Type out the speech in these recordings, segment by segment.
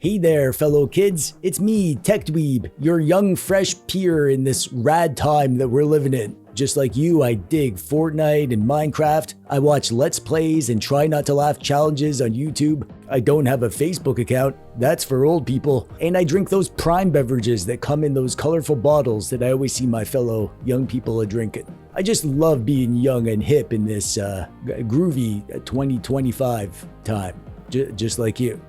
Hey there, fellow kids. It's me, TechDweeb, your young, fresh peer in this rad time that we're living in. Just like you, I dig Fortnite and Minecraft. I watch Let's Plays and try not to laugh challenges on YouTube. I don't have a Facebook account. That's for old people. And I drink those prime beverages that come in those colorful bottles that I always see my fellow young people are drinking. I just love being young and hip in this groovy 2025 time, just like you.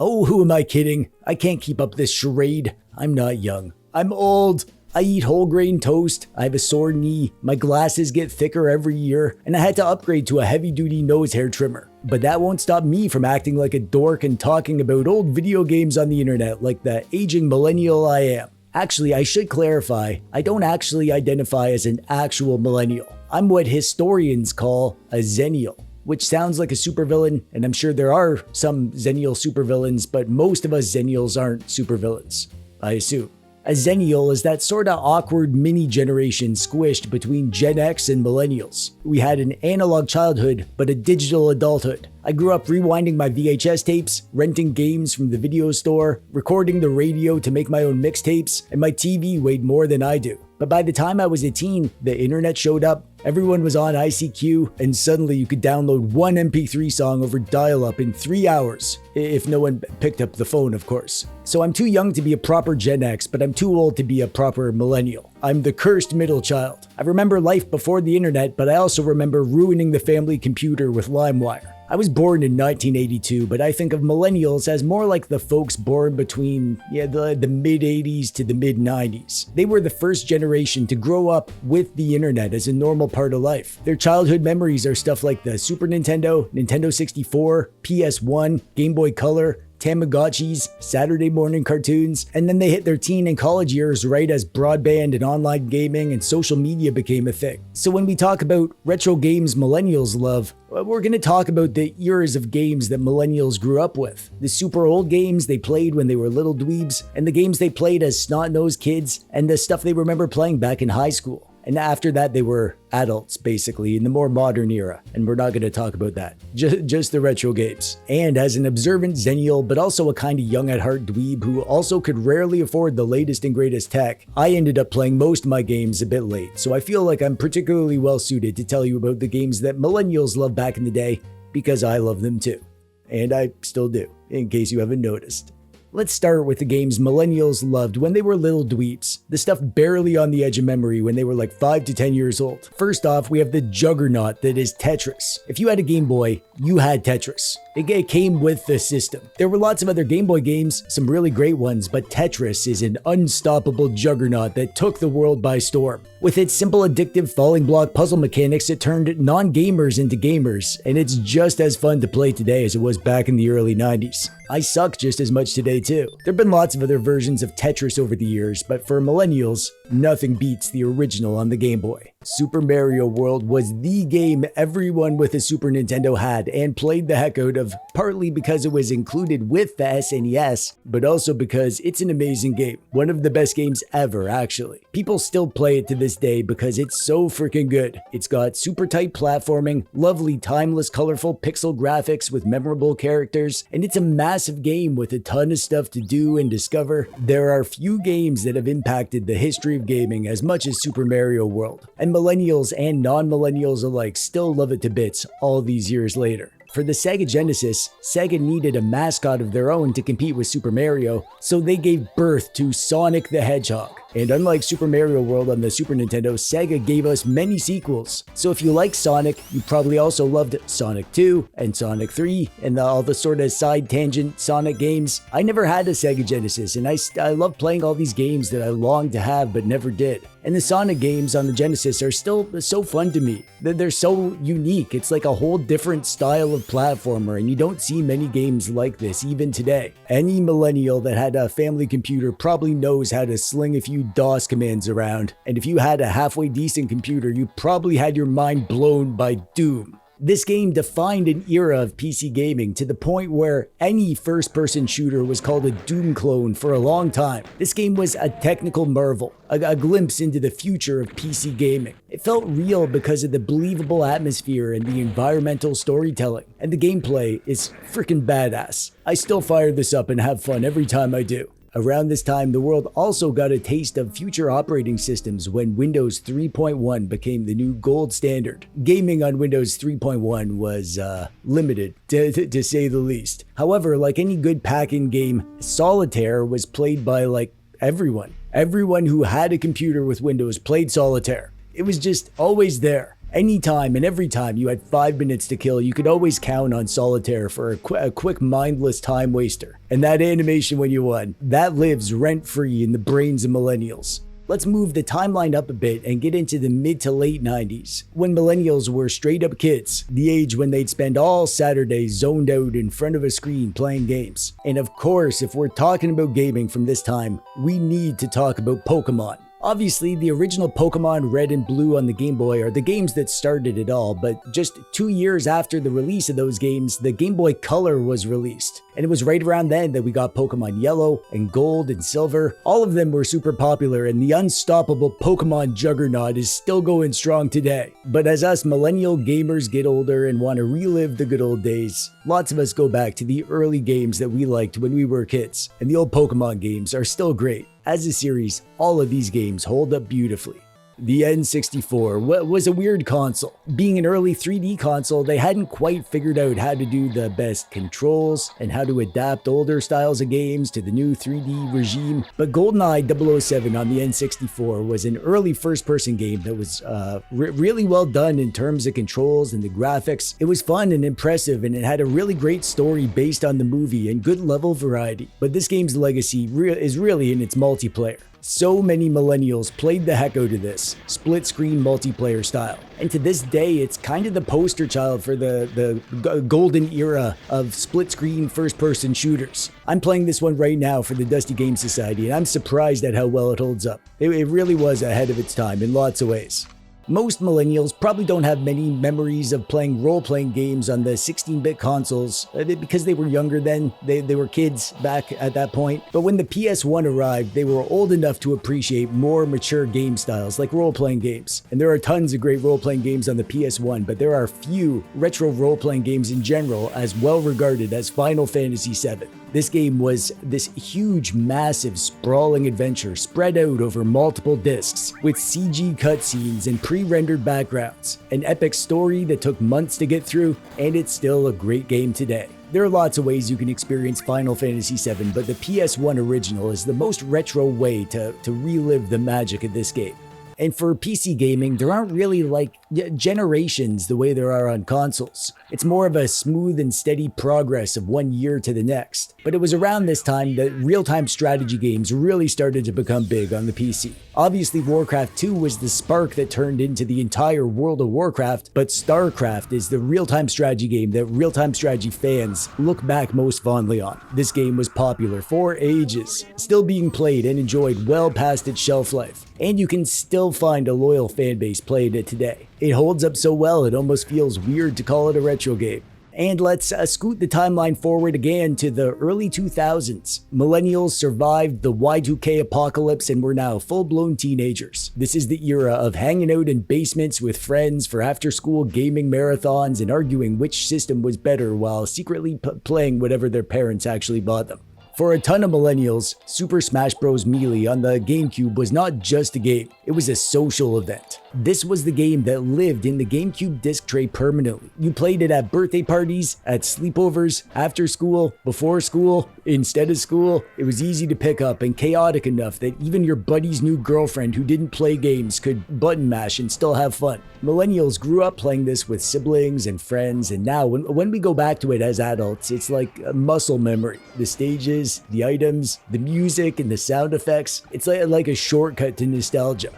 Oh, who am I kidding? I can't keep up this charade. I'm not young. I'm old. I eat whole grain toast. I have a sore knee. My glasses get thicker every year. And I had to upgrade to a heavy duty nose hair trimmer. But that won't stop me from acting like a dork and talking about old video games on the internet like the aging millennial I am. Actually, I should clarify, I don't actually identify as an actual millennial. I'm what historians call a Xennial, which sounds like a supervillain, and I'm sure there are some Xennial supervillains, but most of us Xennials aren't supervillains, I assume. A Xennial is that sorta awkward mini-generation squished between Gen X and Millennials. We had an analog childhood, but a digital adulthood. I grew up rewinding my VHS tapes, renting games from the video store, recording the radio to make my own mixtapes, and my TV weighed more than I do. But by the time I was a teen, the internet showed up, everyone was on ICQ, and suddenly you could download one MP3 song over dial-up in 3 hours, if no one picked up the phone, of course. So I'm too young to be a proper Gen X, but I'm too old to be a proper millennial. I'm the cursed middle child. I remember life before the internet, but I also remember ruining the family computer with LimeWire. I was born in 1982, but I think of millennials as more like the folks born between the mid-80s to the mid-90s. They were the first generation to grow up with the internet as a normal part of life. Their childhood memories are stuff like the Super Nintendo, Nintendo 64, PS1, Game Boy Color, Tamagotchis, Saturday morning cartoons, and then they hit their teen and college years right as broadband and online gaming and social media became a thing. So when we talk about retro games millennials love, we're going to talk about the eras of games that millennials grew up with. The super old games they played when they were little dweebs, and the games they played as snot-nosed kids, and the stuff they remember playing back in high school. And after that, they were adults, basically, in the more modern era. And we're not going to talk about that. Just the retro games. And as an observant Xennial, but also a kind of young-at-heart dweeb who also could rarely afford the latest and greatest tech, I ended up playing most of my games a bit late. So I feel like I'm particularly well-suited to tell you about the games that millennials loved back in the day, because I love them too. And I still do, in case you haven't noticed. Let's start with the games millennials loved when they were little dweebs, the stuff barely on the edge of memory when they were like 5 to 10 years old. First off, we have the juggernaut that is Tetris. If you had a Game Boy, you had Tetris. It came with the system. There were lots of other Game Boy games, some really great ones, but Tetris is an unstoppable juggernaut that took the world by storm. With its simple, addictive falling block puzzle mechanics, it turned non-gamers into gamers, and it's just as fun to play today as it was back in the early 90s. I suck just as much today too. There have been lots of other versions of Tetris over the years, but for millennials, nothing beats the original on the Game Boy. Super Mario World was the game everyone with a Super Nintendo had and played the heck out of, partly because it was included with the SNES, but also because it's an amazing game. One of the best games ever, actually. People still play it to this day because it's so freaking good. It's got super tight platforming, lovely timeless colorful pixel graphics with memorable characters, and it's a massive game with a ton of stuff to do and discover. There are few games that have impacted the history of gaming as much as Super Mario World, and millennials and non-millennials alike still love it to bits all these years later. For the Sega Genesis, Sega needed a mascot of their own to compete with Super Mario, so they gave birth to Sonic the Hedgehog. And unlike Super Mario World on the Super Nintendo, Sega gave us many sequels. So if you like Sonic, you probably also loved Sonic 2 and Sonic 3 and all the sort of side tangent Sonic games. I never had a Sega Genesis, and I love playing all these games that I longed to have but never did. And the Sonic games on the Genesis are still so fun to me. They're so unique. It's like a whole different style of platformer, and you don't see many games like this even today. Any millennial that had a family computer probably knows how to sling a few DOS commands around, and if you had a halfway decent computer, you probably had your mind blown by Doom. This game defined an era of PC gaming to the point where any first-person shooter was called a Doom clone for a long time. This game was a technical marvel, a glimpse into the future of PC gaming. It felt real because of the believable atmosphere and the environmental storytelling, and the gameplay is freaking badass. I still fire this up and have fun every time I do. Around this time, the world also got a taste of future operating systems when Windows 3.1 became the new gold standard. Gaming on Windows 3.1 was limited, to say the least. However, like any good pack-in game, Solitaire was played by like everyone. Everyone who had a computer with Windows played Solitaire. It was just always there. Anytime and every time you had 5 minutes to kill, you could always count on Solitaire for a quick mindless time waster. And that animation when you won, that lives rent-free in the brains of millennials. Let's move the timeline up a bit and get into the mid to late 90s, when millennials were straight up kids, the age when they'd spend all Saturdays zoned out in front of a screen playing games. And of course, if we're talking about gaming from this time, we need to talk about Pokemon. Obviously, the original Pokemon Red and Blue on the Game Boy are the games that started it all, but just 2 years after the release of those games, the Game Boy Color was released. And it was right around then that we got Pokemon Yellow and Gold and Silver. All of them were super popular, and the unstoppable Pokemon juggernaut is still going strong today. But as us millennial gamers get older and want to relive the good old days, lots of us go back to the early games that we liked when we were kids, and the old Pokemon games are still great. As a series, all of these games hold up beautifully. The N64 was a weird console. Being an early 3D console, they hadn't quite figured out how to do the best controls and how to adapt older styles of games to the new 3D regime. But GoldenEye 007 on the N64 was an early first-person game that was really well done in terms of controls and the graphics. It was fun and impressive, and it had a really great story based on the movie and good level variety. But this game's legacy is really in its multiplayer. So many millennials played the heck out of this split-screen multiplayer style. And to this day, it's kind of the poster child for the golden era of split-screen first-person shooters. I'm playing this one right now for the Dusty Game Society, and I'm surprised at how well it holds up. It really was ahead of its time in lots of ways. Most millennials probably don't have many memories of playing role-playing games on the 16-bit consoles because they were younger then, they were kids back at that point. But when the PS1 arrived, they were old enough to appreciate more mature game styles like role-playing games. And there are tons of great role-playing games on the PS1, but there are few retro role-playing games in general as well regarded as Final Fantasy VII. This game was this huge, massive, sprawling adventure spread out over multiple discs with CG cutscenes and pre-rendered backgrounds, an epic story that took months to get through, and it's still a great game today. There are lots of ways you can experience Final Fantasy VII, but the PS1 original is the most retro way to relive the magic of this game. And for PC gaming, there aren't really like generations the way there are on consoles. It's more of a smooth and steady progress of one year to the next. But it was around this time that real-time strategy games really started to become big on the PC. Obviously, Warcraft 2 was the spark that turned into the entire World of Warcraft, but StarCraft is the real-time strategy game that real-time strategy fans look back most fondly on. This game was popular for ages, still being played and enjoyed well past its shelf life. And you can still find a loyal fanbase playing it today. It holds up so well it almost feels weird to call it a retro game. And let's scoot the timeline forward again to the early 2000s. Millennials survived the Y2K apocalypse and were now full-blown teenagers. This is the era of hanging out in basements with friends for after-school gaming marathons and arguing which system was better while secretly playing whatever their parents actually bought them. For a ton of millennials, Super Smash Bros. Melee on the GameCube was not just a game, it was a social event. This was the game that lived in the GameCube disc tray permanently. You played it at birthday parties, at sleepovers, after school, before school, instead of school. It was easy to pick up and chaotic enough that even your buddy's new girlfriend who didn't play games could button mash and still have fun. Millennials grew up playing this with siblings and friends, and now when we go back to it as adults, it's like a muscle memory. The stages, the items, the music, and the sound effects, it's like a shortcut to nostalgia.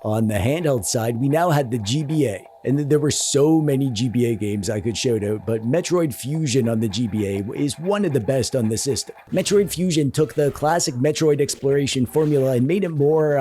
On the handheld side, we now had the GBA, And there were so many GBA games I could shout out, but Metroid Fusion on the GBA is one of the best on the system. Metroid Fusion took the classic Metroid exploration formula and made it more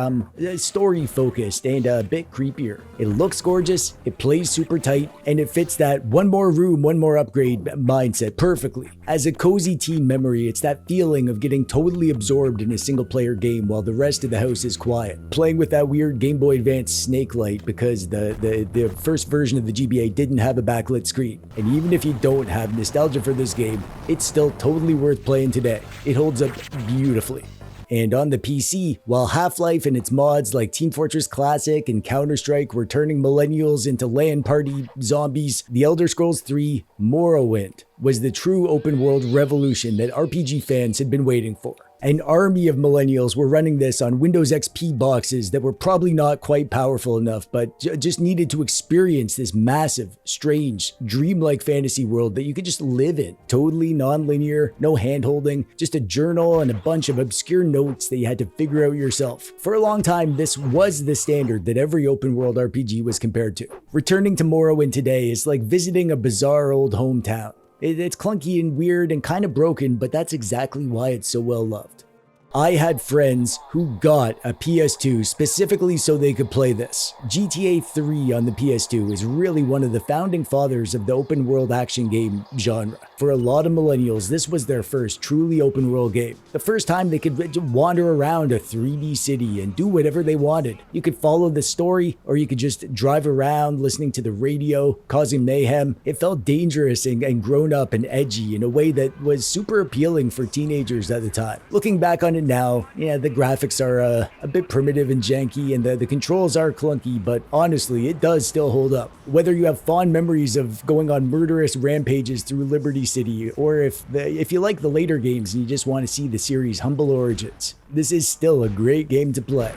story focused and a bit creepier. It looks gorgeous, it plays super tight, and it fits that one more room, one more upgrade mindset perfectly. As a cozy teen memory, it's that feeling of getting totally absorbed in a single player game while the rest of the house is quiet. Playing with that weird Game Boy Advance snake light because the first version of the GBA didn't have a backlit screen. And even if you don't have nostalgia for this game, it's still totally worth playing today. It holds up beautifully. And on the PC, while Half-Life and its mods like Team Fortress Classic and Counter-Strike were turning millennials into LAN party zombies, The Elder Scrolls 3 Morrowind was the true open world revolution that RPG fans had been waiting for. An army of millennials were running this on Windows XP boxes that were probably not quite powerful enough, but just needed to experience this massive, strange, dreamlike fantasy world that you could just live in. Totally non-linear, no hand-holding, just a journal and a bunch of obscure notes that you had to figure out yourself. For a long time, this was the standard that every open-world RPG was compared to. Returning to Morrowind today is like visiting a bizarre old hometown. It's clunky and weird and kind of broken, but that's exactly why it's so well loved. I had friends who got a PS2 specifically so they could play this. GTA 3 on the PS2 is really one of the founding fathers of the open world action game genre. For a lot of millennials, this was their first truly open world game. The first time they could wander around a 3D city and do whatever they wanted. You could follow the story, or you could just drive around listening to the radio, causing mayhem. It felt dangerous and grown up and edgy in a way that was super appealing for teenagers at the time. Looking back on it now, yeah, the graphics are a bit primitive and janky, and the controls are clunky, but honestly, it does still hold up. Whether you have fond memories of going on murderous rampages through Liberty City, or if you like the later games and you just want to see the series' humble origins, this is still a great game to play.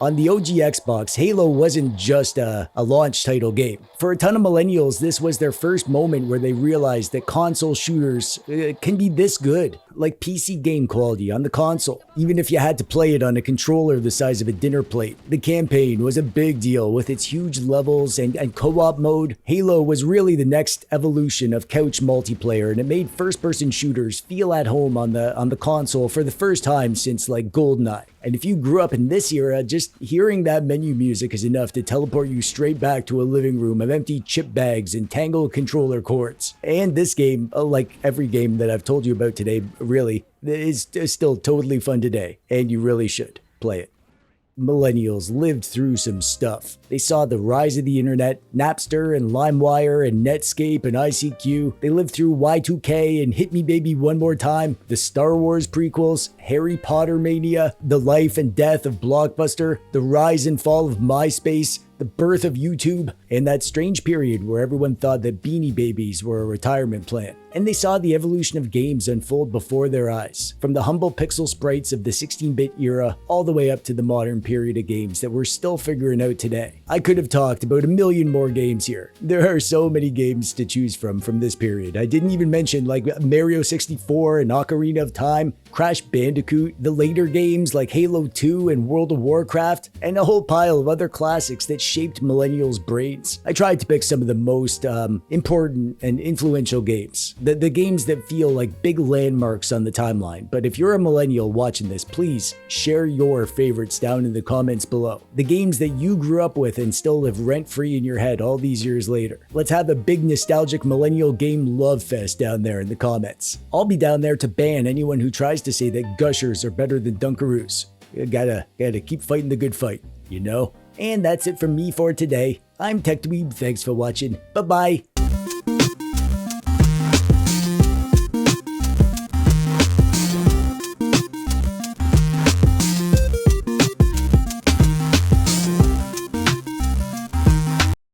On the OG Xbox, Halo wasn't just a launch title game. For a ton of millennials, this was their first moment where they realized that console shooters can be this good, like PC game quality on the console, even if you had to play it on a controller the size of a dinner plate. The campaign was a big deal with its huge levels and co-op mode. Halo was really the next evolution of couch multiplayer, and it made first-person shooters feel at home on the console for the first time since like GoldenEye. And if you grew up in this era, just hearing that menu music is enough to teleport you straight back to a living room of empty chip bags and tangled controller cords. And this game, like every game that I've told you about today, really, is still totally fun today, and you really should play it. Millennials lived through some stuff. They saw the rise of the internet, Napster and LimeWire and Netscape and ICQ. They lived through Y2K and Hit Me Baby One More Time, the Star Wars prequels, Harry Potter mania, the life and death of Blockbuster, the rise and fall of MySpace, the birth of YouTube, and that strange period where everyone thought that Beanie Babies were a retirement plan. And they saw the evolution of games unfold before their eyes, from the humble pixel sprites of the 16-bit era all the way up to the modern period of games that we're still figuring out today. I could have talked about a million more games here. There are so many games to choose from this period. I didn't even mention like Mario 64 and Ocarina of Time, Crash Bandicoot, the later games like Halo 2 and World of Warcraft, and a whole pile of other classics that shaped millennials' brains. I tried to pick some of the most important and influential games. The games that feel like big landmarks on the timeline. But if you're a millennial watching this, please share your favorites down in the comments below. The games that you grew up with and still live rent-free in your head all these years later. Let's have a big nostalgic millennial game love fest down there in the comments. I'll be down there to ban anyone who tries to say that Gushers are better than Dunkaroos. You gotta keep fighting the good fight, you know? And that's it from me for today. I'm TechDweeb, thanks for watching, bye-bye.